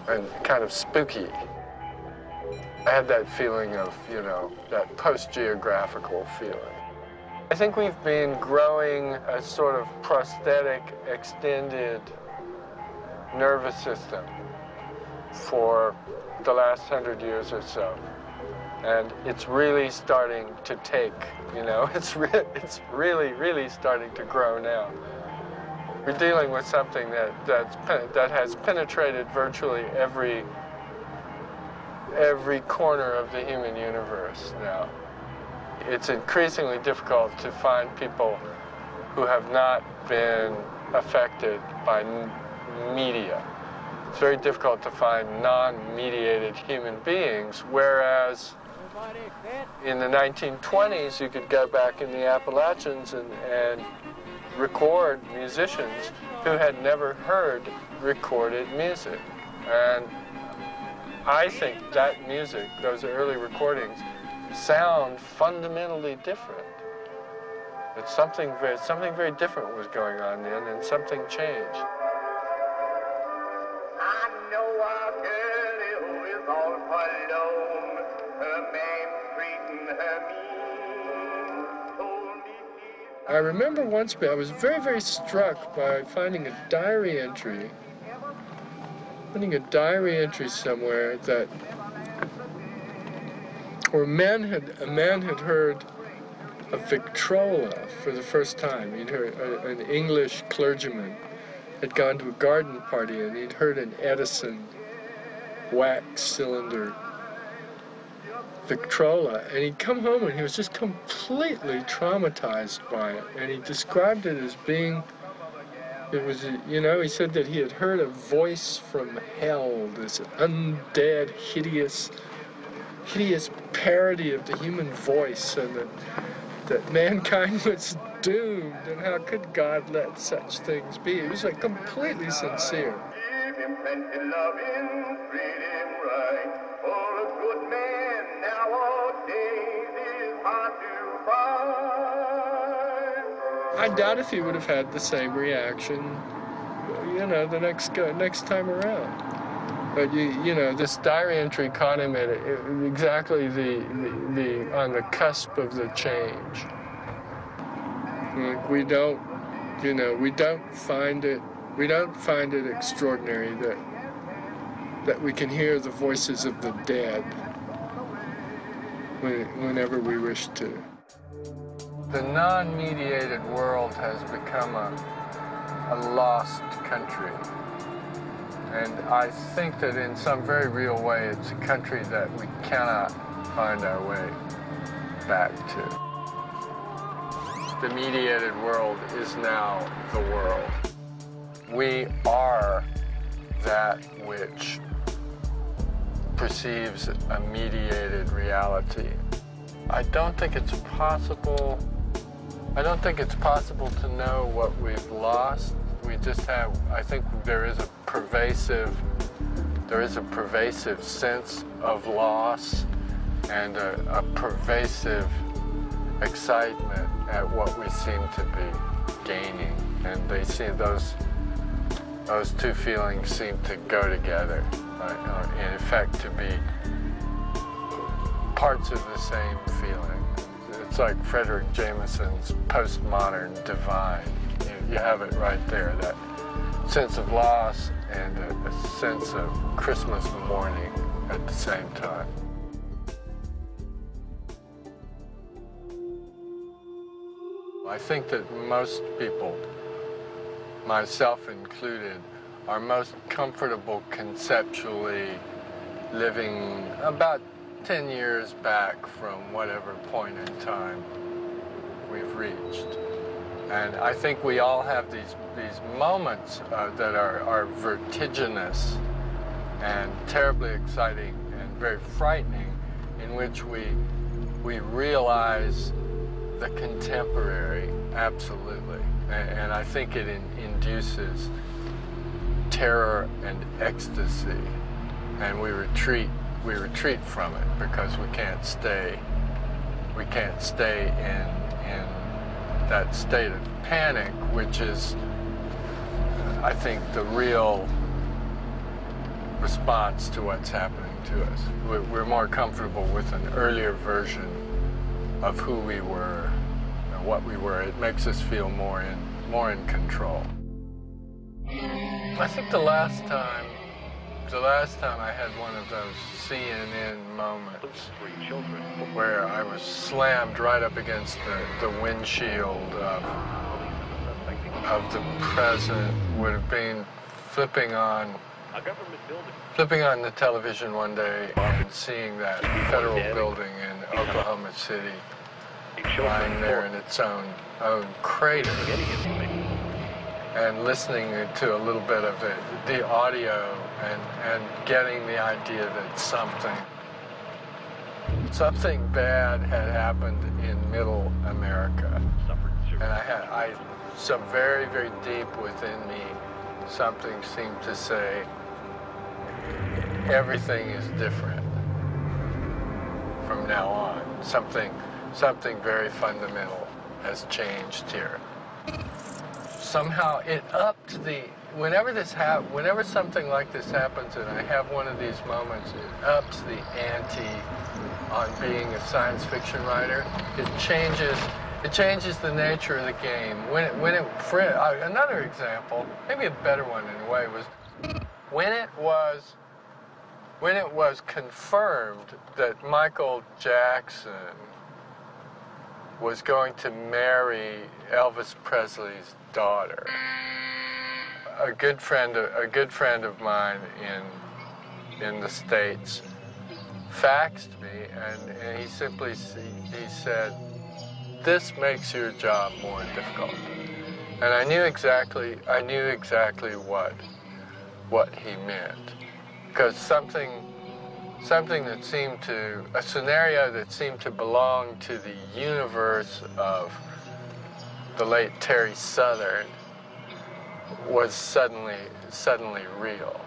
and kind of spooky. I had that feeling of, you know, that post-geographical feeling. I think we've been growing a sort of prosthetic, extended nervous system for the last 100 years or so. And it's really starting to take, you know, it's really starting to grow now. We're dealing with something that has penetrated virtually every corner of the human universe now. It's increasingly difficult to find people who have not been affected by media. It's very difficult to find non-mediated human beings, whereas in the 1920s you could go back in the Appalachians and record musicians who had never heard recorded music. And I think that music, those early recordings, sound fundamentally different. It's something very different was going on then, and something changed. I know a girl who is all alone, her man treating her mean, told me I remember once I was very struck by finding a diary entry somewhere that where a man had heard a Victrola for the first time. He'd heard an English clergyman had gone to a garden party and he'd heard an Edison wax cylinder Victrola, and he'd come home and he was just completely traumatized by it, and he described it as being, it was, you know, he said that he had heard a voice from hell, this undead, hideous parody of the human voice, and that mankind was doomed, and how could God let such things be? He was like completely sincere. give him plenty loving, treat him right, for a good man nowadays is hard to find. I doubt if he would have had the same reaction, you know, the next time around. But you know, this diary entry caught him at exactly on the cusp of the change. Like we don't find it extraordinary that we can hear the voices of the dead whenever we wish to. The non-mediated world has become a lost country. And I think that in some very real way, it's a country that we cannot find our way back to. The mediated world is now the world. We are that which perceives a mediated reality. I don't think it's possible to know what we've lost. We just have, I think there is a pervasive sense of loss and a pervasive excitement at what we seem to be gaining. And they seem, those two feelings seem to go together, or in effect to be parts of the same feeling. It's like Frederick Jameson's postmodern divine. You have it right there, that sense of loss and a sense of Christmas morning at the same time. I think that most people, myself included, are most comfortable conceptually living about 10 years back from whatever point in time we've reached. And I think we all have these moments that are vertiginous and terribly exciting and very frightening, in which we realize the contemporary, absolutely. And I think it induces terror and ecstasy, and we retreat from it because we can't stay in that state of panic, which is, I think, the real response to what's happening to us. We're more comfortable with an earlier version of who we were and what we were. It makes us feel more in control. I think the last time I had one of those CNN moments where I was slammed right up against the windshield of the president would have been flipping on the television one day and seeing that federal building in Oklahoma City lying there in its own crater, and listening to a little bit of the audio and getting the idea that something bad had happened in Middle America, and so very, very deep within me, something seemed to say, everything is different from now on. Something very fundamental has changed here. Somehow it upped whenever something like this happens and I have one of these moments, it ups the ante on being a science fiction writer. It changes the nature of the game. Another example, maybe a better one in a way, was when it was confirmed that Michael Jackson was going to marry Elvis Presley's daughter. A good friend of mine in the States faxed me, and he said, "This makes your job more difficult." And I knew exactly what he meant, because a scenario that seemed to belong to the universe of the late Terry Southern was suddenly real.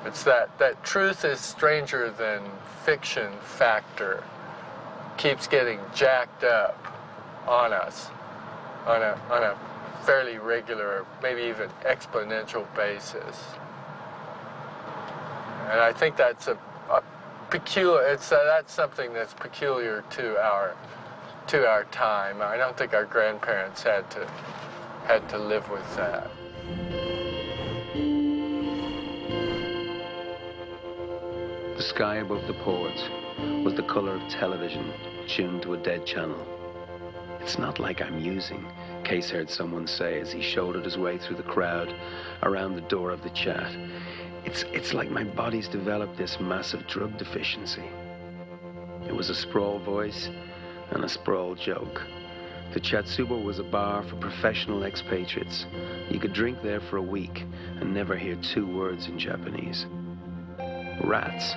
It's that truth is stranger than fiction factor keeps getting jacked up on us on a fairly regular, maybe even exponential basis. And I think that's that's something that's peculiar to our time. I don't think our grandparents had to live with that. The sky above the port was the color of television tuned to a dead channel. "It's not like I'm using," Case heard someone say as he shouldered his way through the crowd around the door of the chat. It's like my body's developed this massive drug deficiency." It was a sprawl voice and a sprawl joke. The Chatsuba was a bar for professional expatriates. You could drink there for a week and never hear 2 words in Japanese. Rats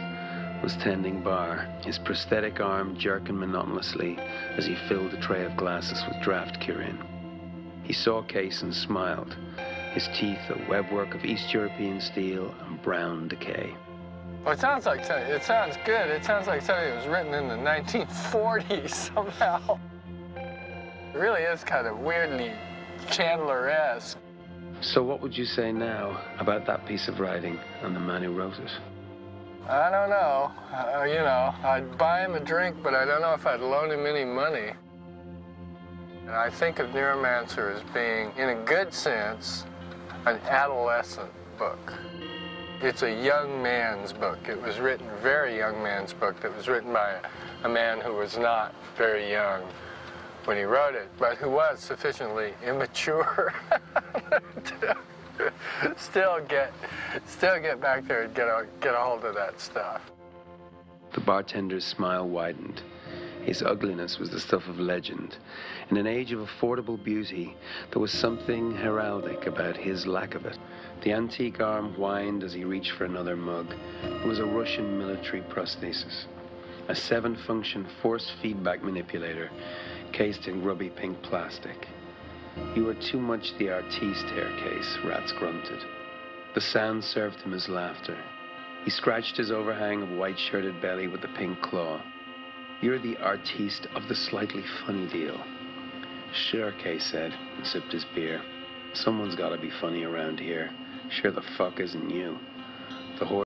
was tending bar, his prosthetic arm jerking monotonously as he filled a tray of glasses with draft Kirin. He saw Case and smiled, his teeth a webwork of East European steel and brown decay. Well, it sounds good. It sounds like something that was written in the 1940s somehow. It really is kind of weirdly Chandler-esque. So what would you say now about that piece of writing and the man who wrote it? I don't know. I'd buy him a drink, but I don't know if I'd loan him any money. And I think of Neuromancer as being, in a good sense, an adolescent book. It's a young man's book. It was written, very young man's book, that was written by a man who was not very young when he wrote it, but who was sufficiently immature to still get back there and get a hold of that stuff. The bartender's smile widened. His ugliness was the stuff of legend. In an age of affordable beauty, there was something heraldic about his lack of it. The antique arm whined as he reached for another mug. It was a Russian military prosthesis, a 7-function force feedback manipulator cased in grubby pink plastic. "You are too much the artiste here, Case," Rats grunted. The sound served him as laughter. He scratched his overhang of white-shirted belly with the pink claw. "You're the artiste of the slightly funny deal." "Sure," Case said, and sipped his beer. "Someone's gotta be funny around here. Sure the fuck isn't you." The horse